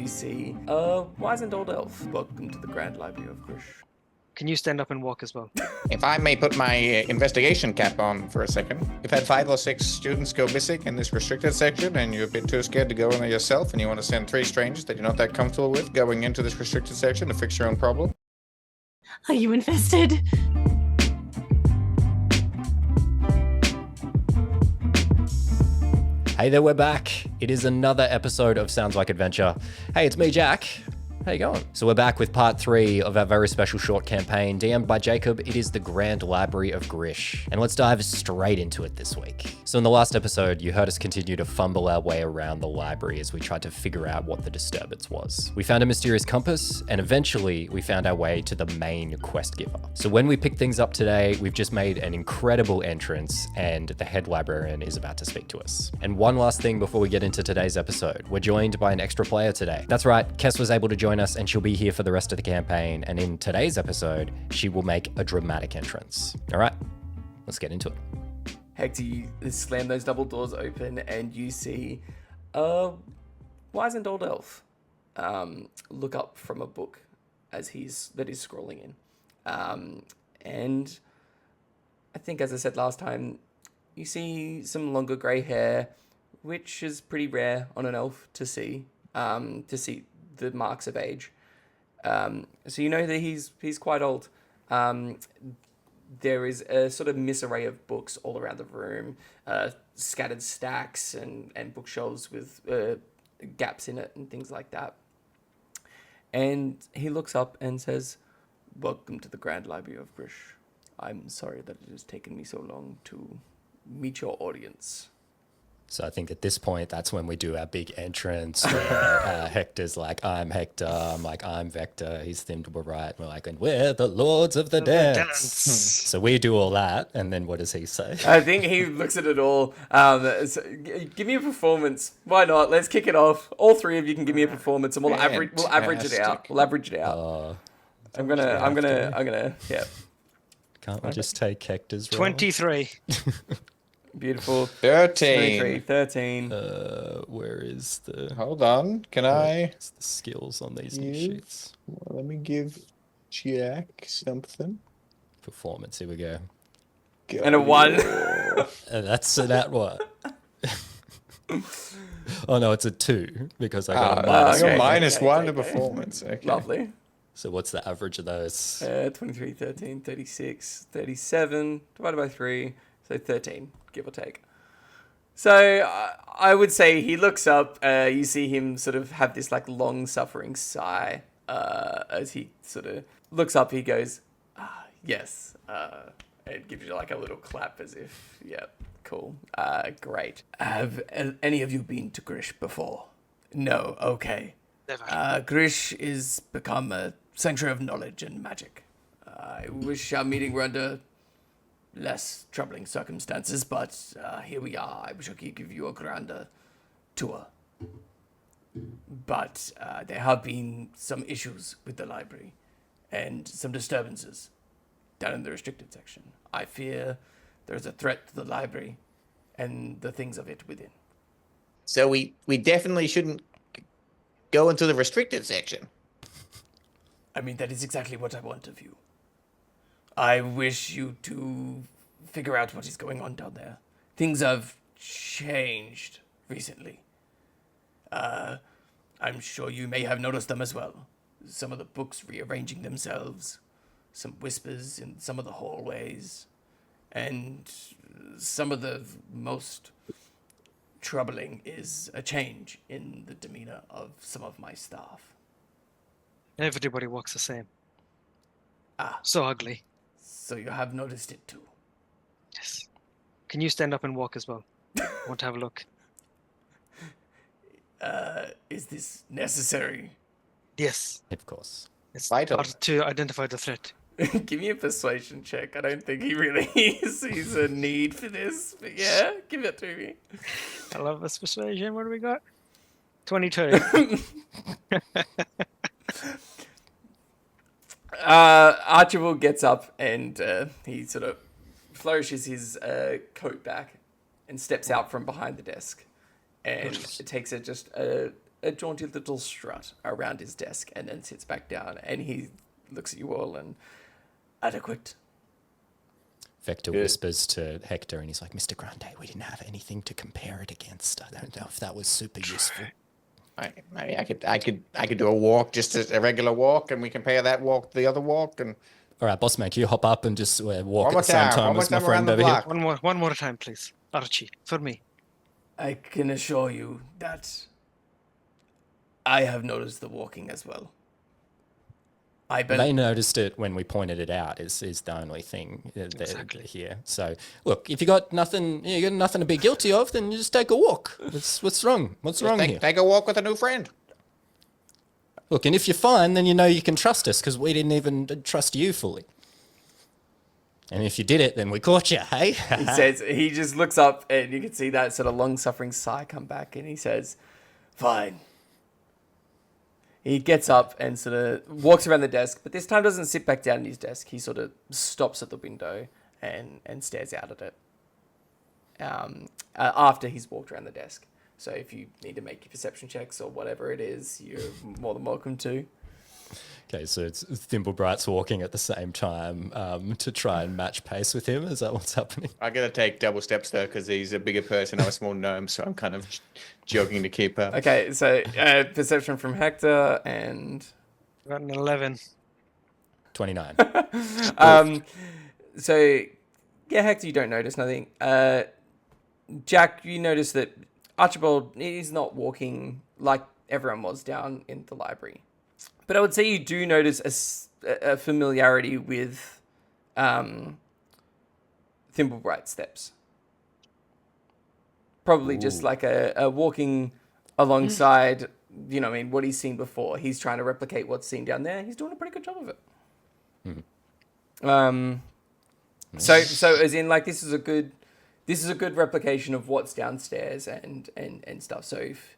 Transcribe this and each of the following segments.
you see a wizened old elf. Welcome to the Grand Library of Grish. Can you stand up and walk as well? If I may put my investigation cap on for a second. You've had 5 or 6 students go missing in this restricted section, and you're a bit too scared to go in there yourself, and you want to send 3 strangers that you're not that comfortable with going into this restricted section to fix your own problem. Are you infested? Hey there, we're back. It is another episode of Sounds Like Adventure. Hey, it's me, Jack. How you going? So we're back with part 3 of our very special short campaign, DM'd by Jacob. It is the Grand Library of Grish. And let's dive straight into it this week. So in the last episode, you heard us continue to fumble our way around the library as we tried to figure out what the disturbance was. We found a mysterious compass, and eventually we found our way to the main quest giver. So when we pick things up today, we've just made an incredible entrance, and the head librarian is about to speak to us. And one last thing before we get into today's episode. We're joined by an extra player today. That's right, Kess was able to join us, and she'll be here for the rest of the campaign. And in today's episode, she will make a dramatic entrance. All right, let's get into it. Hector, you slam those double doors open and you see a wizened old elf look up from a book that he's scrolling in. And I think, as I said last time, you see some longer grey hair, which is pretty rare on an elf to see the marks of age. So you know that he's quite old. There is a sort of misarray of books all around the room, scattered stacks and bookshelves with gaps in it and things like that. And he looks up and says, "Welcome to the Grand Library of Grish. I'm sorry that it has taken me so long to meet your audience." So I think at this point, that's when we do our big entrance where Hector's like, "I'm Hector." I'm like, "I'm Vector." He's Thimble right. We're like, "And we're the Lords of the Dance." So we do all that, and then what does he say? I think he looks at it all. Give me a performance. Why not? Let's kick it off. All 3 of you can give me a performance, and we'll average it out. We'll average it out. I'm gonna. Yeah. Can't we just take Hector's roll? 23. Beautiful. 13. 13. Where is the... Hold on. Can I... Where's the skills on these new sheets? Well, let me give Jack something. Performance, here we go. And a 1. That's that what? Oh no, it's a 2 because I got a minus. I got minus 1 to performance. Okay. Lovely. So what's the average of those? 23, 13, 36, 37, divided by 3, so 13, give or take. So I would say he looks up, you see him sort of have this like long suffering sigh as he sort of looks up, he goes, yes, and gives you like a little clap as if, yeah, cool, great. Have any of you been to Grish before? No, okay. Never. Grish is become a sanctuary of knowledge and magic. I wish our meeting were under less troubling circumstances, but here we are. I wish I could give you a grander tour. But there have been some issues with the library and some disturbances down in the restricted section. I fear there is a threat to the library and the things of it within. So we definitely shouldn't go into the restricted section. I mean, that is exactly what I want of you. I wish you to figure out what is going on down there. Things have changed recently. I'm sure you may have noticed them as well. Some of the books rearranging themselves, some whispers in some of the hallways, and some of the most troubling is a change in the demeanor of some of my staff. Everybody walks the same. Ah. So ugly. So you have noticed it too. Yes. Can you stand up and walk as well? I want to have a look. Is this necessary? Yes. Of course. It's Vital. hard to identify the threat. Give me a persuasion check. I don't think he really sees a need for this, but yeah, give it to me. I love this persuasion. What do we got? 22. Archibald gets up and he sort of flourishes his coat back and steps out from behind the desk and it takes just a a jaunty little strut around his desk and then sits back down and he looks at you all and adequate. Vector Good. whispers to Hector, and he's like, "Mr. Grande, we didn't have anything to compare it against. I don't know if that was super useful." I could do a walk, just a regular walk, and we compare that walk to the other walk, and All right, boss man, can you hop up and just walk One at more the same time, time one more as my time around friend the over here? block. One more time, please. Archie, for me. I can assure you that I have noticed the walking as well. They noticed it when we pointed it out. Is the only thing Exactly. here. So look, if you got nothing to be guilty of, then you just take a walk. What's wrong? What's wrong here? take a walk with a new friend. Look, and if you're fine, then you know you can trust us because we didn't even trust you fully. And if you did it, then we caught you, hey? He says, he just looks up and you can see that sort of long-suffering sigh come back and he says, fine. He gets up and sort of walks around the desk, but this time doesn't sit back down at his desk. He sort of stops at the window and stares out at it after he's walked around the desk. So if you need to make your perception checks or whatever it is, you're more than welcome to. Okay, so it's Thimblebright's walking at the same time to try and match pace with him. Is that what's happening? I gotta take double steps though, because he's a bigger person. I'm a small gnome, so I'm kind of joking to keep up. Okay, so perception from Hector and... Got an 11. 29. So, yeah, Hector, you don't notice nothing. Jack, you notice that Archibald is not walking like everyone was down in the library. But I would say you do notice a familiarity with Thimblebright's steps. Probably just like a walking alongside, you know, I mean, what he's seen before. He's trying to replicate what's seen down there. He's doing a pretty good job of it. So as in, like, this is a good replication of what's downstairs and stuff. So if,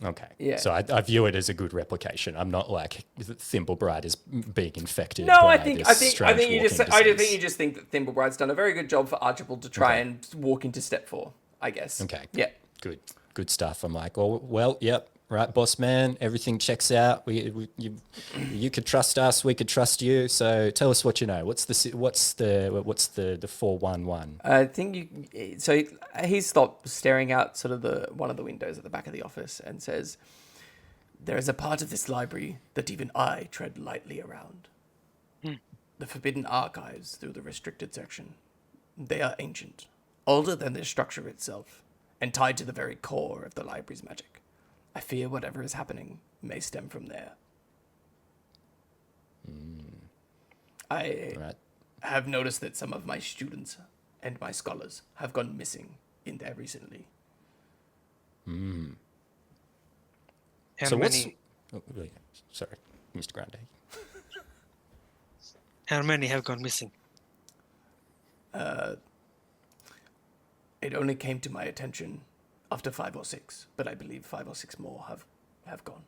Okay. Yeah. So I view it as a good replication. I'm not like Thimblebright is being infected. no, by I think this strange you just walking I disease. think you just think that Thimblebright's done a very good job for Archibald to try and walk into step 4, I guess. Okay. Yeah. Good stuff. I'm like, well, yep, right, boss man. Everything checks out. You could trust us. We could trust you. So tell us what you know. What's the 411? I think so he stopped staring out sort of one of the windows at the back of the office and says, there is a part of this library that even I tread lightly around. The forbidden archives through the restricted section. They are ancient, older than the structure itself, and tied to the very core of the library's magic. I fear whatever is happening may stem from there. I Right. have noticed that some of my students and my scholars have gone missing in there recently. How So many? Sorry, Mr. Grande. How many have gone missing? It only came to my attention after 5 or 6, but I believe 5 or 6 more have gone.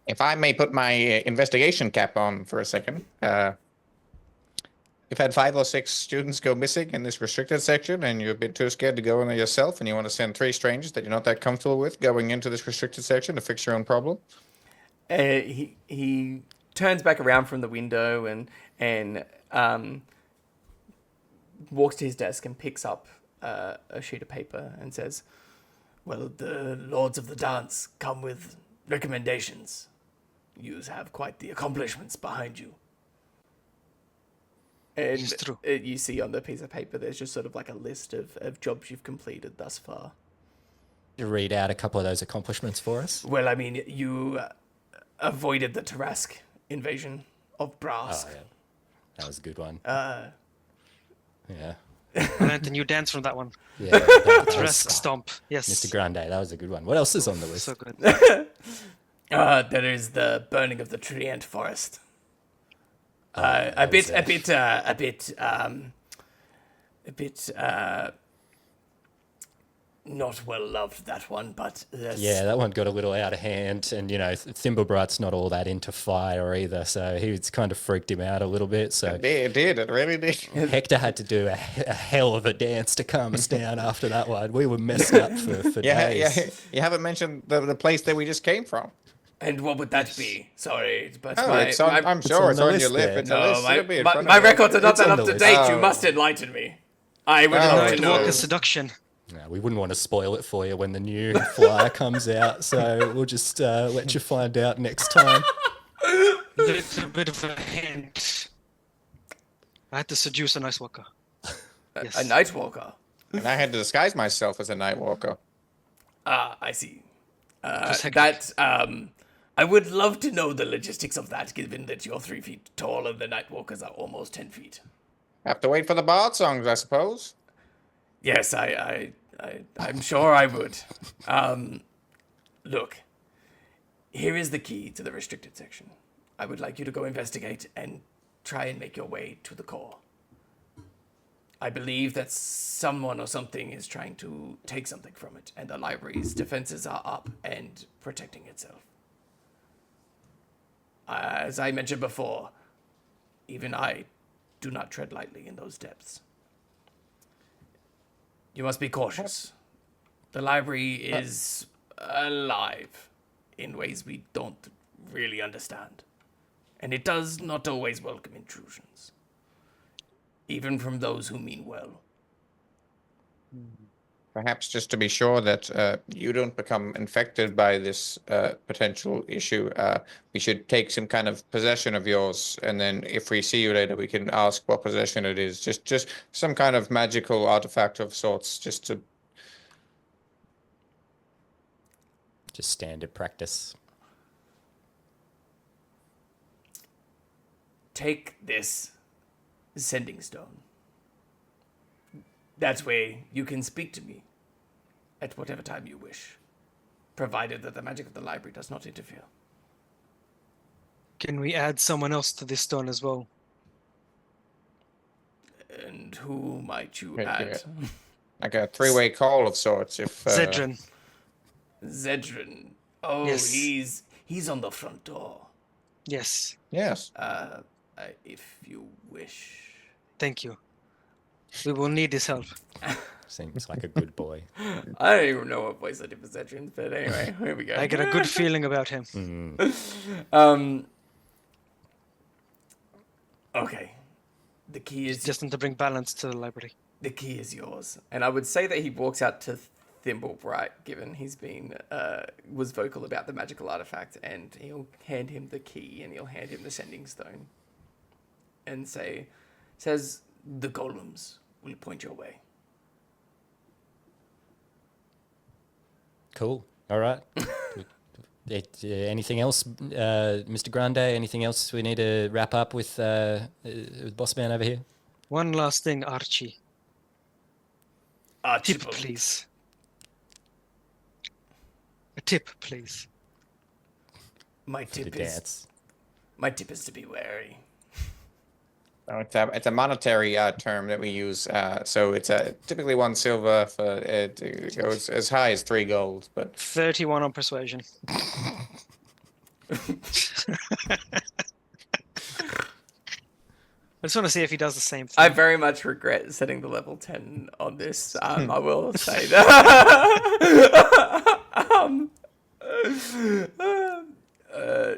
If I may put my investigation cap on for a second, you've had 5 or 6 students go missing in this restricted section, and you're a bit too scared to go in there yourself, and you want to send 3 strangers that you're not that comfortable with going into this restricted section to fix your own problem. He turns back around from the window and walks to his desk and picks up a sheet of paper and says, well, the Lords of the Dance come with recommendations. You have quite the accomplishments behind you. And It's true. you see on the piece of paper, there's just sort of like a list of jobs you've completed thus far. You read out a couple of those accomplishments for us. Well, I mean, you avoided the Tarask invasion of Oh, Brask. yeah. That was a good one. Yeah. Well, Anthony, you dance from that one. Yeah. That was, Tarask stomp. Yes. Mr. Grande, that was a good one. What else is on the list? So good. There is the burning of the Treant Forest. A bit not well loved, that one, but Yeah, that one got a little out of hand, and Thimblebright's not all that into fire either, so he's kind of freaked him out a little bit. So It did. It really did. Hector had to do a hell of a dance to calm us down after that one. We were messed up for days. Yeah. You haven't mentioned the place that we just came from. And what would that be? Sorry, but Oh, I'm sure it's the on list your lip. there. It's a list. It'll be in front my of you. records are not It's that on up the to list. date. You Oh. must enlighten me. I would Oh, love to it's know. Walker's seduction. No, we wouldn't want to spoil it for you when the new flyer comes out, so we'll just let you find out next time. Little bit of a hint. I had to seduce a nice walker. Yes. A Nightwalker. And I had to disguise myself as a night walker. Ah, I see. Just heck- That I would love to know the logistics of that, given that you're 3 feet tall and the Nightwalkers are almost 10 feet. Have to wait for the bard songs, I suppose. Yes, I'm sure I would. Look, here is the key to the restricted section. I would like you to go investigate and try and make your way to the core. I believe that someone or something is trying to take something from it, and the library's defenses are up and protecting itself. As I mentioned before, even I do not tread lightly in those depths. You must be cautious. The library is alive in ways we don't really understand. And it does not always welcome intrusions, even from those who mean well. Perhaps just to be sure that you don't become infected by this potential issue, we should take some kind of possession of yours, and then if we see you later, we can ask what possession it is. Just some kind of magical artifact of sorts, just to... Just standard practice. Take this sending stone. That way you can speak to me at whatever time you wish, provided that the magic of the library does not interfere. Can we add someone else to this stone as well? And who might you Right, add? like a three-way call of sorts. If Zedran. Zedran. Oh, Yes. he's on the front door. Yes. Yes. If you wish. Thank you. We will need his help. Seems like a good boy. I don't even know what voice I did for Zedran, but anyway, here we go. I get a good feeling about him. Okay. The key is Just to bring balance to the library. the key is yours. And I would say that he walks out to Thimblebright, given he's been was vocal about the magical artifact, and he'll hand him the key and he'll hand him the sending stone. And says the golems will point your way. Cool. All right. Anything else, Mr. Grande? Anything else we need to wrap up with Boss Man over here? One last thing, Archie. Tip, Archibald. please. A tip, please. My For the tip is dance. to be wary. No, it's a monetary term that we use. So it's typically 1 silver for it goes as high as 3 gold. But 31 on persuasion. I just want to see if he does the same thing. I very much regret setting the level 10 on this. I will say that.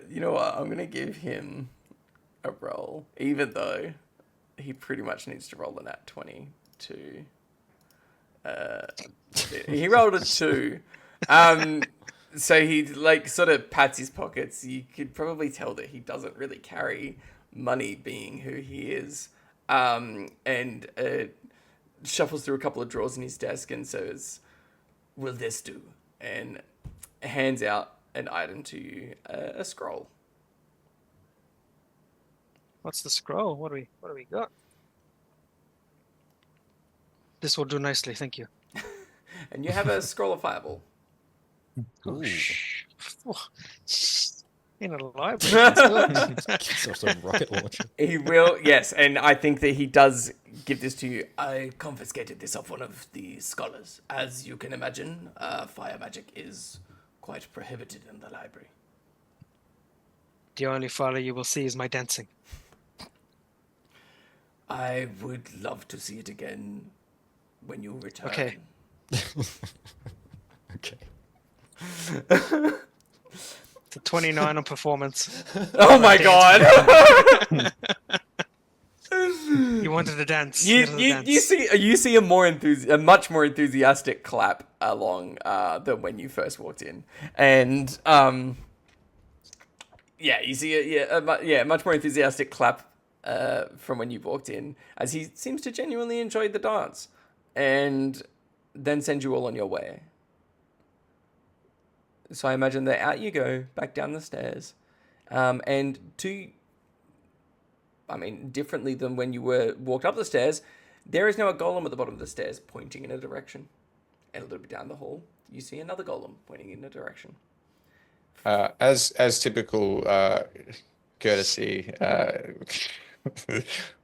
You know what? I'm going to give him a roll, even though he pretty much needs to roll a nat 20 to... he rolled a 2. So he sort of pats his pockets. You could probably tell that he doesn't really carry money, being who he is, and shuffles through a couple of drawers in his desk and says, "Will this do?" and hands out an item to you, a scroll. What's the scroll? What do we got? This will do nicely, thank you. And you have a scroll of fireball. Oh, In a library. Let's do it. It's also a rocket launcher. He will, yes, and I think that he does give this to you. I confiscated this off one of the scholars. As you can imagine, fire magic is quite prohibited in the library. The only fire you will see is my dancing. I would love to see it again when you return. Okay. Okay. It's a 29 on performance. Oh my god! You wanted to dance. You wanted to dance. you see a much more enthusiastic clap along than when you first walked in, and you see a much more enthusiastic clap from when you walked in, as he seems to genuinely enjoy the dance, and then send you all on your way. So I imagine that out you go, back down the stairs, and differently than when you walked up the stairs, there is now a golem at the bottom of the stairs pointing in a direction. And a little bit down the hall, you see another golem pointing in a direction. As typical courtesy,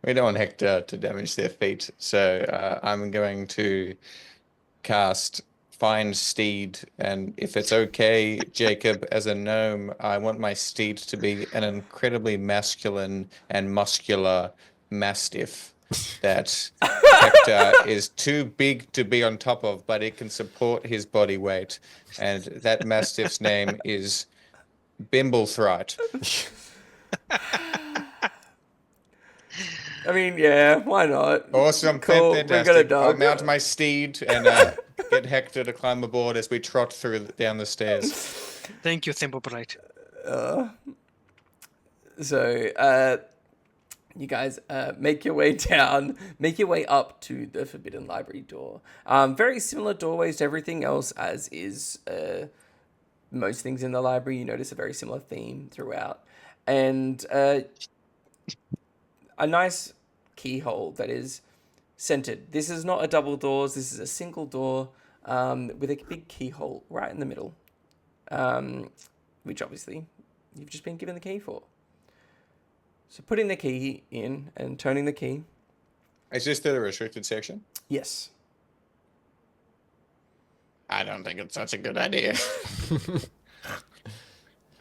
we don't want Hector to damage their feet, so I'm going to cast Find Steed, and if it's okay, Jacob, as a gnome, I want my steed to be an incredibly masculine and muscular mastiff that Hector is too big to be on top of, but it can support his body weight, and that mastiff's name is Bimblethright. I mean, yeah, why not? Awesome, Cool, we got a fantastic. dog. I'll mount my steed and get Hector to climb aboard as we trot down the stairs. Thank you, Thimblebright. So, you guys make your way up to the Forbidden Library door. Very similar doorways to everything else, as is most things in the library. You notice a very similar theme throughout. And a nice keyhole that is centered. This is not a double doors. This is a single door with a big keyhole right in the middle, which obviously you've just been given the key for. So putting the key in and turning the key. Is this the restricted section? Yes. I don't think it's such a good idea.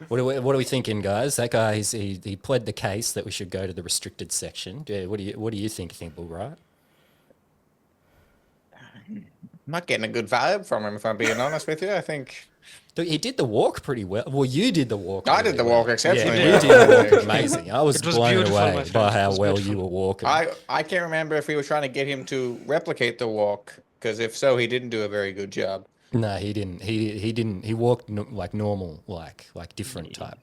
What are we thinking, guys? That guy, he pled the case that we should go to the restricted section. Yeah, what do you think, right? I'm not getting a good vibe from him, if I'm being honest with you. I think He did the walk pretty well. Well, you did the walk. I did the walk exceptionally Yeah, well. you did the walk amazing. I was It was blown beautiful, my away friend. by It how was well beautiful. you were walking. I can't remember if we were trying to get him to replicate the walk, because if so, he didn't do a very good job. No, he didn't. He didn't. He walked like normal, like different type.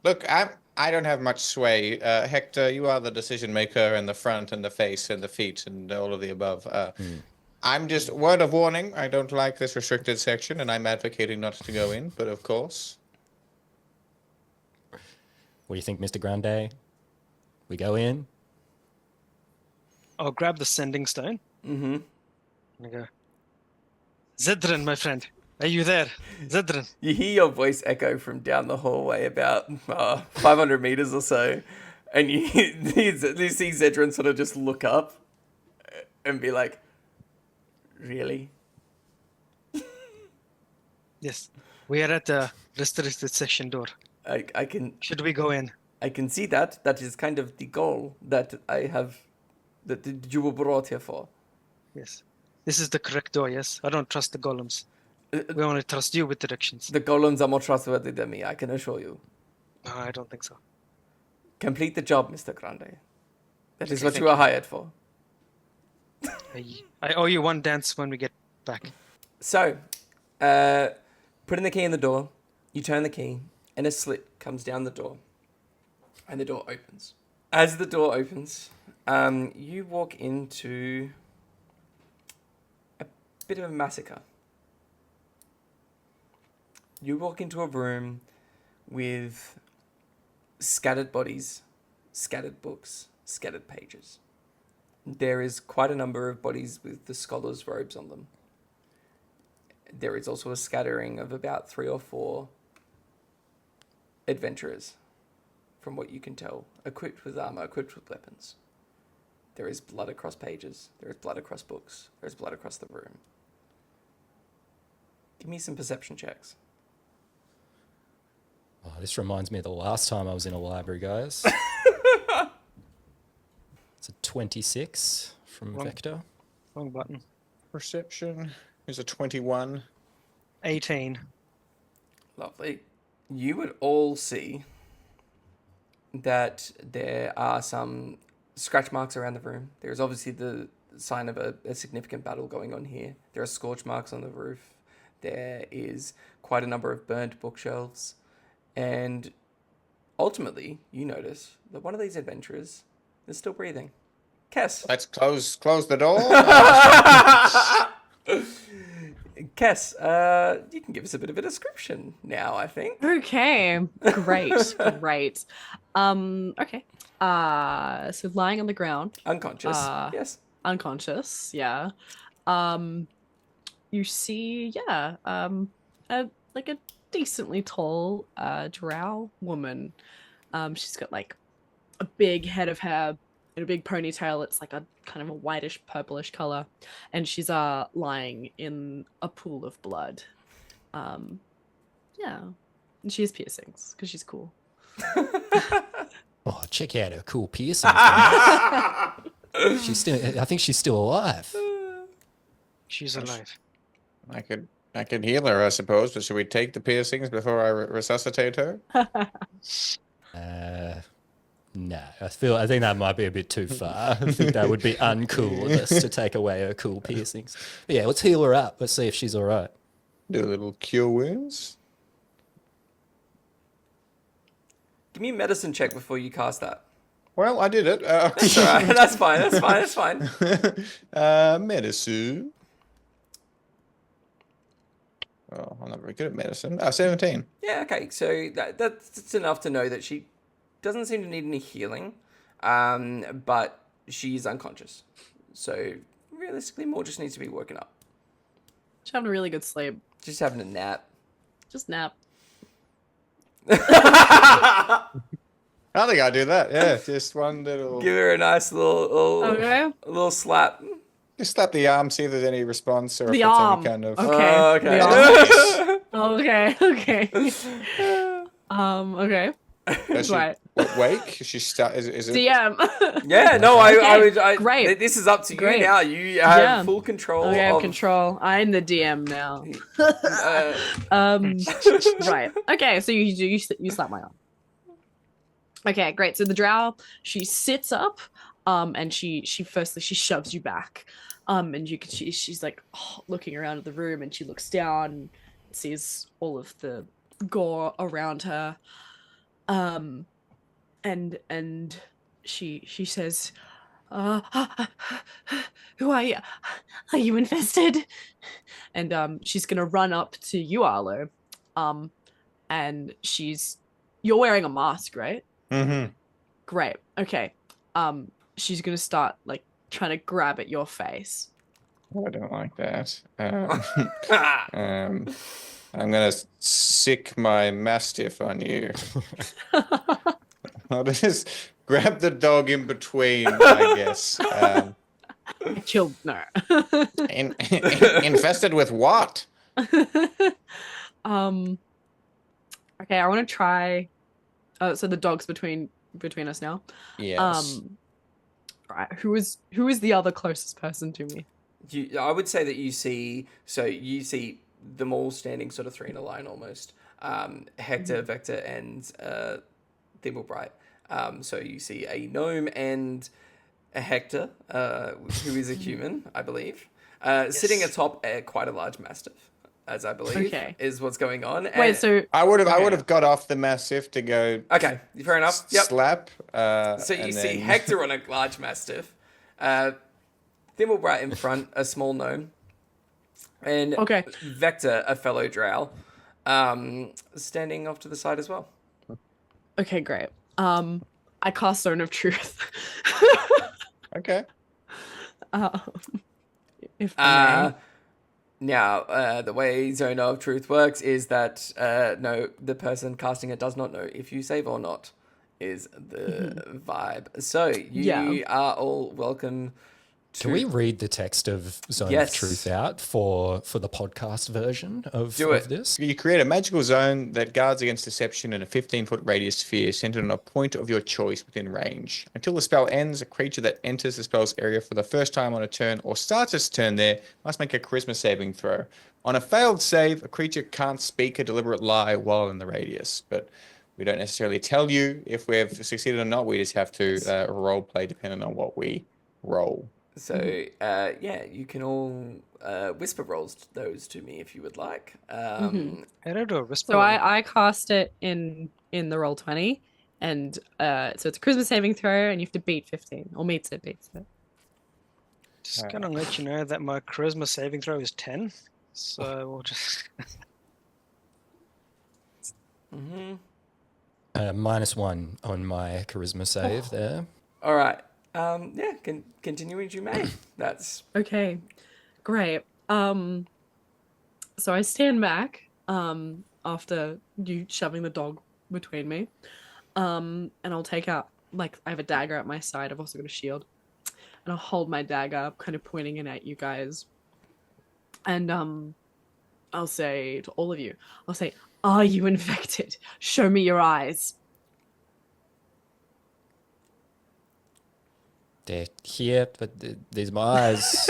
Look, I don't have much sway. Hector, you are the decision maker in the front and the face and the feet and all of the above. I'm just, word of warning, I don't like this restricted section, and I'm advocating not to go in, but of course. What do you think, Mr. Grande? We go in? I'll grab the sending stone. And I go, Zedrin, my friend, are you there? Zedrin. You hear your voice echo from down the hallway about 500 meters or so, and you see Zedrin sort of just look up and be like, really? Yes, we are at the restricted section door. I can Should we go in? I can see that. That is kind of the goal that that you were brought here for. Yes. This is the correct door, yes? I don't trust the golems. We only trust you with directions. The golems are more trustworthy than me, I can assure you. No, I don't think so. Complete the job, Mr. Grande. That is Okay, what thank you are you. hired for. I owe you one dance when we get back. So, putting the key in the door, you turn the key, and a slit comes down the door, and the door opens. As the door opens, you walk into a bit of a massacre. You walk into a room with scattered bodies, scattered books, scattered pages. There is quite a number of bodies with the scholars' robes on them. There is also a scattering of about 3 or 4 adventurers, from what you can tell, equipped with armor, equipped with weapons. There is blood across pages. There is blood across books. There is blood across the room. Give me some perception checks. Oh, this reminds me of the last time I was in a library, guys. It's a 26 from Wrong. Vector. Wrong button. Perception is a 21. 18. Lovely. You would all see that there are some scratch marks around the room. There's obviously the sign of a significant battle going on here. There are scorch marks on the roof. There is quite a number of burnt bookshelves. And ultimately, you notice that one of these adventurers is still breathing. Kess. Let's close the door. Kess, you can give us a bit of a description now, I think. Okay, great, great. Okay. So lying on the ground, Unconscious, yes. unconscious, yeah. You see, yeah, a decently tall drow woman. She's got like a big head of hair and a big ponytail. It's like a kind of a whitish purplish color, and she's lying in a pool of blood. Yeah, and she has piercings because she's cool. Oh, check out her cool piercings. guys. I think she's still alive. She's alive. I could heal her, I suppose, but should we take the piercings before I resuscitate her? No, I think that might be a bit too far. I think that would be uncool of us to take away her cool piercings. But yeah, let's heal her up. Let's see if she's all right. Do a little cure wounds. Give me a medicine check before you cast that. Well, I did it. That's all right. That's fine. That's fine. Medicine. Oh, I'm not very good at medicine. 17. Yeah, okay. So that's enough to know that she doesn't seem to need any healing, but she's unconscious. So realistically, more just needs to be woken up. She's having a really good sleep. Just having a nap. Just nap. I think I do that. Yeah, just one little. Give her a nice Okay. little slap. Just slap the arm, see if there's any response or The if it's arm. any kind of. Okay. Okay. The arm. Okay. Okay. Does she Right. wake? Is it? DM. Yeah, no, Okay, I great. This is up to you Great. now. You have Yeah. full control. Okay, I have of, control. I'm the DM now. Right. Okay, so you slap my arm. Okay, great. So the drow, she sits up, and she firstly she shoves you back, and you can she's like looking around at the room, and she looks down, and sees all of the gore around her, and she says, "Who are you? Are you infested?" And she's gonna run up to you, Arlo, and you're wearing a mask, right? Mm-hmm. Great. Okay. She's gonna start like trying to grab at your face. I don't like that. I'm gonna sick my mastiff on you. I'll just grab the dog in between, I guess. Chill. No. Infested with what? Okay, I want to try. So the dog's between us now. Yes. Right. Who is the other closest person to me? I would say that you see them all standing sort of three in a line almost. Hector, Vector, and Thimblebright. So you see a gnome and a Hector, who is a human, I believe, sitting atop quite a large mastiff, as I believe is what's going on. Wait, And, so I would have got off the mastiff to go. okay, fair enough. Yep. Slap. So you see Hector on a large mastiff, Thimblebright in front, a small gnome, and Vector, a fellow drow, standing off to the side as well. Okay, great. I cast Zone of Truth. Okay. If I Now, the way Zone of Truth works is that no, the person casting it does not know if you save or not, is the vibe. So you are all welcome to... Can we read the text of Zone Yes. of Truth out for the podcast version of Do it. this? You create a magical zone that guards against deception in a 15-foot radius sphere centered on a point of your choice within range. Until the spell ends, a creature that enters the spell's area for the first time on a turn or starts its turn there must make a charisma saving throw. On a failed save, a creature can't speak a deliberate lie while in the radius, but we don't necessarily tell you if we've succeeded or not. We just have to role play depending on what we roll. So, you can all whisper rolls those to me if you would like. How do I do a whisper? So I cast it in the roll 20, and so it's a charisma saving throw, and you have to beat 15 or beats it. Just gonna let you know that my charisma saving throw is 10. So we'll just. -1 on my charisma save there. All right. Continue as you may. That's... Okay, great. So I stand back after you shoving the dog between me, and I'll take out, like, I have a dagger at my side. I've also got a shield, and I'll hold my dagger up, kind of pointing it at you guys, and I'll say to all of you, I'll say, "Are you infected? Show me your eyes." They're here, but these are my eyes.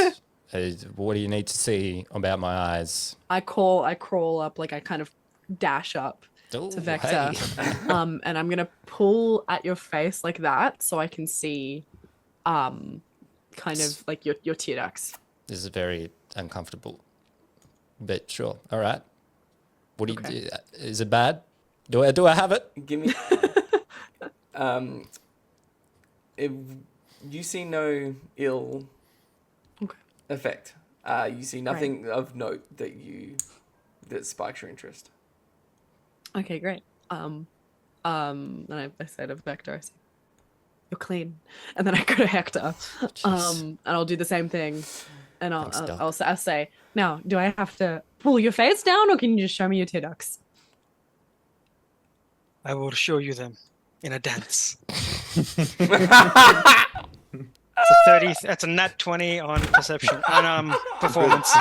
What do you need to see about my eyes? I crawl up, like I kind of dash up Ooh, to Vector, and I'm gonna pull at your face like that, so I can see, kind of like your tear ducts. This is very uncomfortable, but sure. All right. What do you do? Is it bad? Do I have it? Give me... if you see no ill effect. You see nothing of note that sparks your interest. Okay, great. And I say to Vector, I say, "You're clean," and then I go to Hector, and I'll do the same thing, and I'll say, "Now, do I have to pull your face down, or can you just show me your tear ducts?" I will show you them in a dance. It's a 30. That's a nat 20 on perception and performance.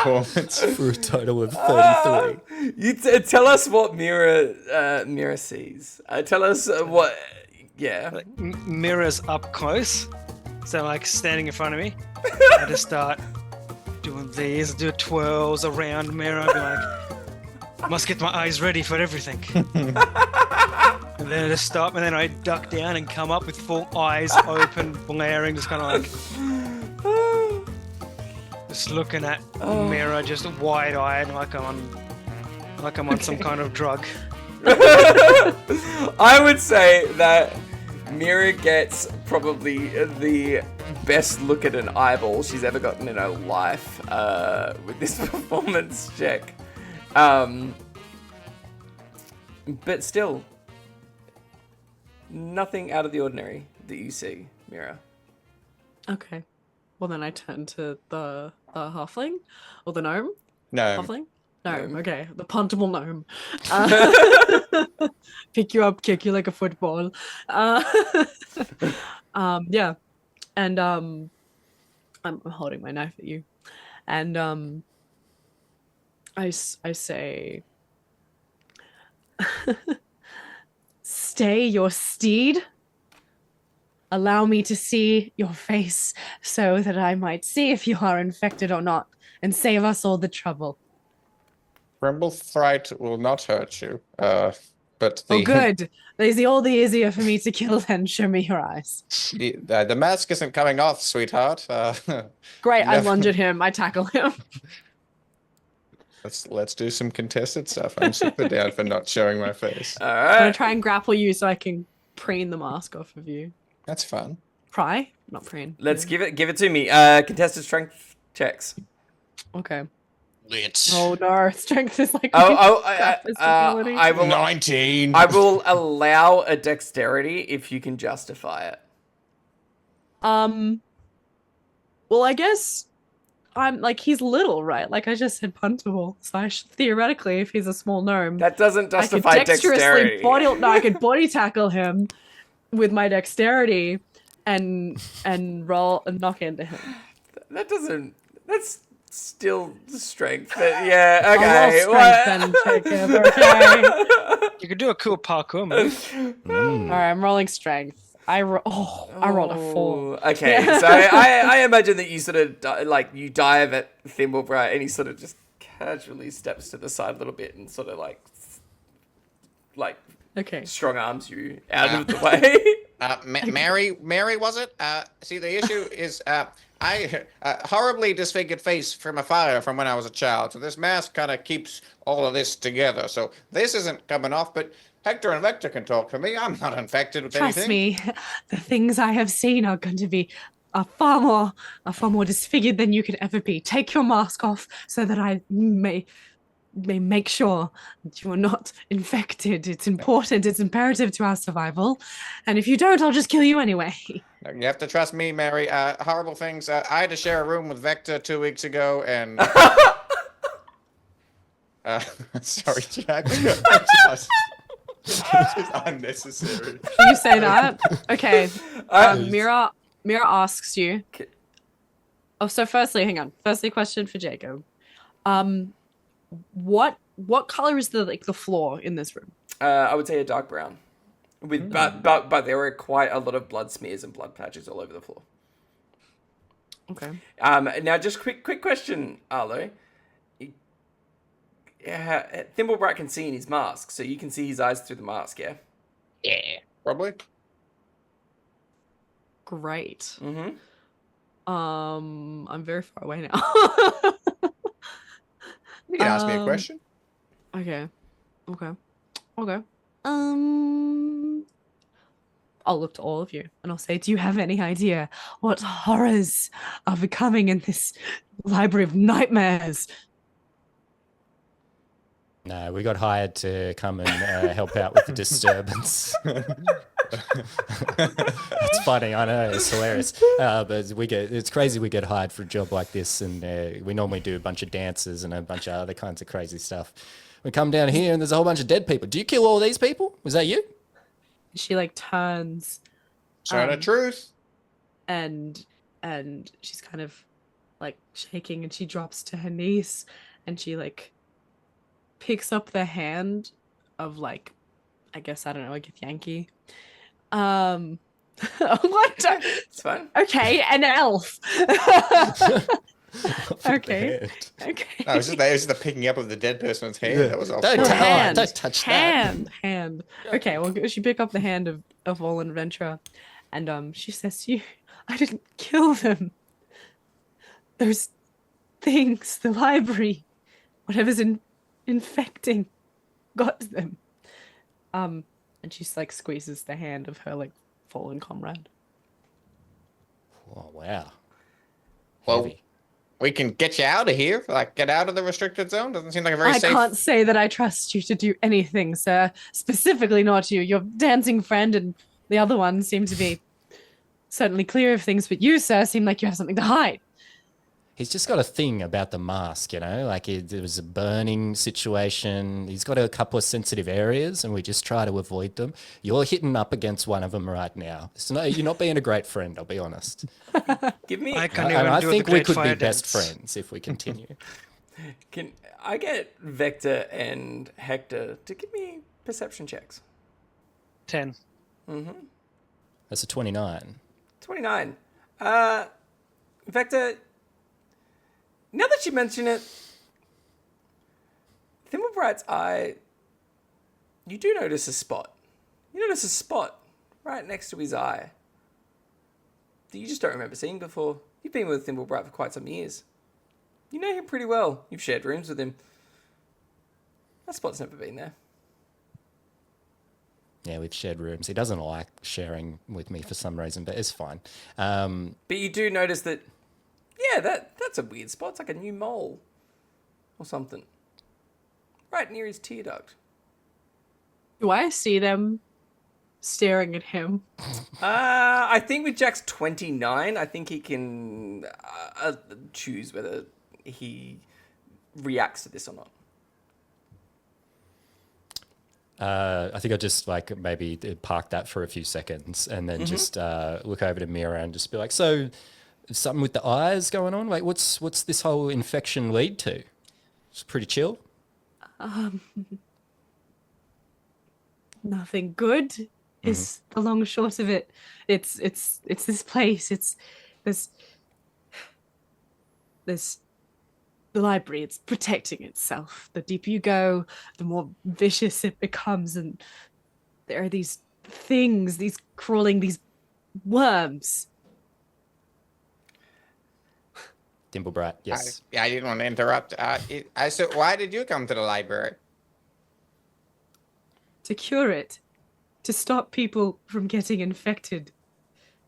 For a total of 33. You tell us what Mira sees. Tell us what... Yeah. Like, mirrors up close, so like standing in front of me. I just start doing these, do twirls around mirror, be like, must get my eyes ready for everything. And then I just stop, and then I duck down and come up with full eyes open, blaring, just kind of like, just looking at mirror, just wide-eyed, like I'm on some kind of drug. I would say that Mira gets probably the best look at an eyeball she's ever gotten in her life with this performance check. But still, nothing out of the ordinary that you see, Mira. Okay. Well, then I turn to the halfling or the gnome. No. Halfling. Gnome. Okay, the puntable gnome. Pick you up, kick you like a football. Yeah, and I'm holding my knife at you, and I say, "Stay your steed. Allow me to see your face so that I might see if you are infected or not, and save us all the trouble." Brimblethright will not hurt you. But the, Oh, good. Is all the easier for me to kill then? Show me your eyes. the mask isn't coming off, sweetheart. Great. I No. lunge at him. I tackle him. Let's do some contested stuff. I'm super down for not showing my face. All I'm gonna right. try and grapple you so I can preen the mask off of you. That's fun. Pry? Not preen. Let's Yeah. give it to me. Contested strength checks. Okay. Let's. Oh no, strength is like. I will. 19. I will allow a dexterity if you can justify it. Well, I guess I'm like, he's little, right? Like I just said, puntable. So theoretically, if he's a small gnome, That doesn't I could justify dexterously dexterity. I could body tackle him with my dexterity and roll and knock into him. That doesn't. That's still strength. But yeah, I'll okay. roll strength then, Jacob. Okay. You could do a cool parkour move. All right, I'm rolling strength. I rolled a 4. Ooh, okay, so I imagine that you sort of you dive at Thimblebright and he sort of just casually steps to the side a little bit and sort of like Okay. strong arms you out of the way. Mary, was it? See, the issue is, I horribly disfigured face from a fire from when I was a child. So this mask kind of keeps all of this together. So this isn't coming off, but Hector and Vector can talk for me. I'm not infected with anything. Trust me, the things I have seen are going to be far more disfigured than you could ever be. Take your mask off so that I may make sure that you are not infected. It's important. It's imperative to our survival. And if you don't, I'll just kill you anyway. You have to trust me, Mary. Horrible things. I had to share a room with Vector 2 weeks ago, and sorry, Jack. It's just unnecessary. Can you say that? Okay. Mira asks you. Oh, so firstly, hang on. Firstly, question for Jacob. What color is the floor in this room? I would say a dark brown. With but there were quite a lot of blood smears and blood patches all over the floor. Okay. Now just quick question, Arlo. Thimblebright can see in his mask, so you can see his eyes through the mask, yeah? Yeah, probably. Great. Mm-hmm. I'm very far away now. You can ask me a question. Okay. I'll look to all of you and I'll say, do you have any idea what horrors are becoming in this library of nightmares? No, we got hired to come and help out with the disturbance. It's funny, I know, it's hilarious. But it's crazy we get hired for a job like this, and we normally do a bunch of dances and a bunch of other kinds of crazy stuff. We come down here and there's a whole bunch of dead people. Do you kill all these people? Was that you? She turns Tell the truth. and she's kind of shaking, and she drops to her knees and she picks up the hand of I guess, I don't know, a Yankee. What? It's fine. Okay, an elf. Okay. No, it was just the picking up of the dead person's hand. Yeah. That was all. Don't touch that. Hand. Okay, well, she pick up the hand of Olin Ventura, and she says to you, I didn't kill them. Those things, the library, whatever's infecting, got them. And she squeezes the hand of her fallen comrade. Oh, wow. Well, Heavy. we can get you out of here. Get out of the restricted zone. Doesn't seem like a very I safe. can't say that I trust you to do anything, sir. Specifically not you. Your dancing friend and the other one seem to be certainly clear of things, but you, sir, seem like you have something to hide. He's just got a thing about the mask, it was a burning situation. He's got a couple of sensitive areas and we just try to avoid them. You're hitting up against one of them right now. You're not being a great friend, I'll be honest. Give me. I can't even I do think the we great could be fire best dance. friends if we continue. Can I get Vector and Hector to give me perception checks? 10. Mm-hmm. That's a 29. 29. Vector, now that you mention it, Thimblebright's eye, you do notice a spot. You notice a spot right next to his eye that you just don't remember seeing before. You've been with Thimblebright for quite some years. You know him pretty well. You've shared rooms with him. That spot's never been there. Yeah, we've shared rooms. He doesn't like sharing with me for some reason, but it's fine. But you do notice that, yeah, that's a weird spot. It's like a new mole or something. Right near his tear duct. Do I see them staring at him? I think with Jack's 29, I think he can choose whether he reacts to this or not. I think I'll just like maybe park that for a few seconds and then just look over to Mira and just be like, so something with the eyes going on? Like what's this whole infection lead to? It's pretty chill. Nothing good is the long and short of it. It's this place. There's the library. It's protecting itself. The deeper you go, the more vicious it becomes, and there are these things, these crawling, these worms. Dimblebrat, yes. I didn't want to interrupt. I said, why did you come to the library? To cure it, to stop people from getting infected,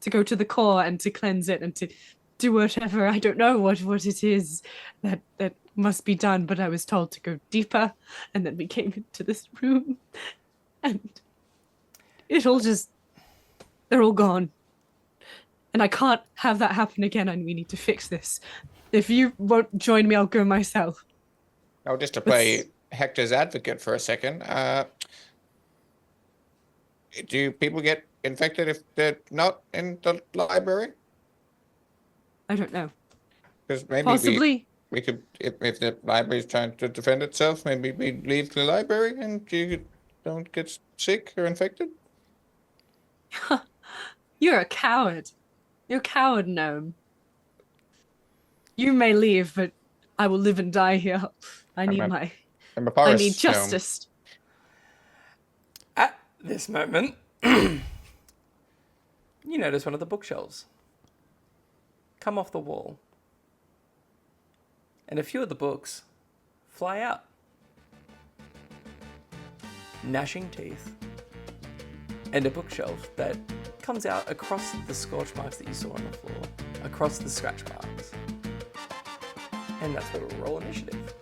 to go to the core and to cleanse it and to do whatever. I don't know what it is that must be done, but I was told to go deeper, and then we came into this room, and they're all gone. And I can't have that happen again, and we need to fix this. If you won't join me, I'll go myself. Oh, just to play Hector's advocate for a second. Do people get infected if they're not in the library? I don't know. Because maybe Possibly. we could, if the library is trying to defend itself, maybe we leave the library and you don't get sick or infected. You're a coward. You're a coward, gnome. You may leave, but I will live and die here. I need justice. At this moment, you notice one of the bookshelves come off the wall, and a few of the books fly out. Gnashing teeth, and a bookshelf that comes out across the scorch marks that you saw on the floor, across the scratch marks. And that's where we'll roll initiative.